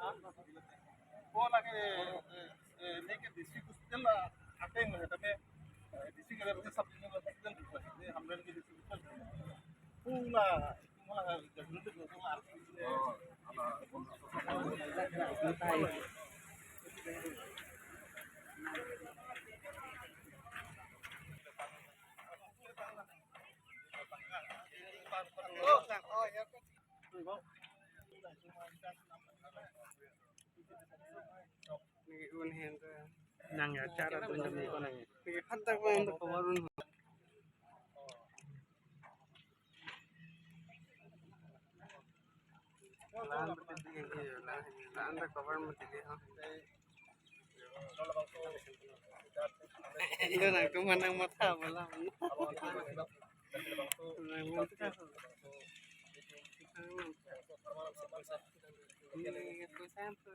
वो लगे लेके डिस्ट्रिक्ट हॉस्पिटल आते हैं मुझे तब डिस्ट्रिक्ट अगर मुझे सब चीज़ों का हॉस्पिटल पूछा हम लोग के डिस्ट्रिक्ट हॉस्पिटल पूरा पूरा जगह पे जो nang ya cara tu nang ko nang hatta ko ando kawarun lan berarti ini lan anda cover mati dia itu nang tu manang mata malam nang mata ini itu sampai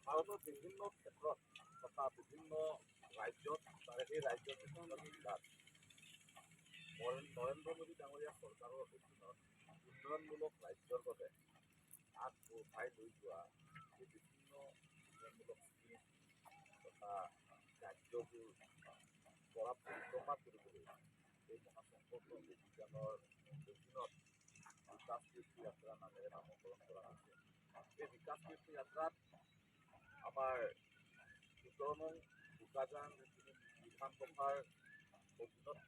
ভাৰতৰ বিভিন্ন ক্ষেত্ৰত তথা বিভিন্ন ৰাজ্যত তাৰে সেই ৰাজ্যৰ বিভিন্ন জিলাত নৰেন্দ্ৰ মোদী ডাঙৰীয়া চৰকাৰৰ অধীনত উন্নয়নমূলক ৰাজ্যৰ বাবে আগবঢ়াই লৈ যোৱা এই বিভিন্ন উন্নয়নমূলক স্কীম তথা কাৰ্যবোৰ পৰা পৰিক্ৰমা কৰিবলৈ এই মহাসংকল্প অভিযানৰ অধীনত বিকাশ কীৰ্তি যাত্ৰা নামেৰে নামকৰণ কৰা হৈছে। এই বিকাশ কীৰ্তি যাত্ৰাত আমাৰ ১৭ নং বোকাজান বিধানসভাৰ অধীনত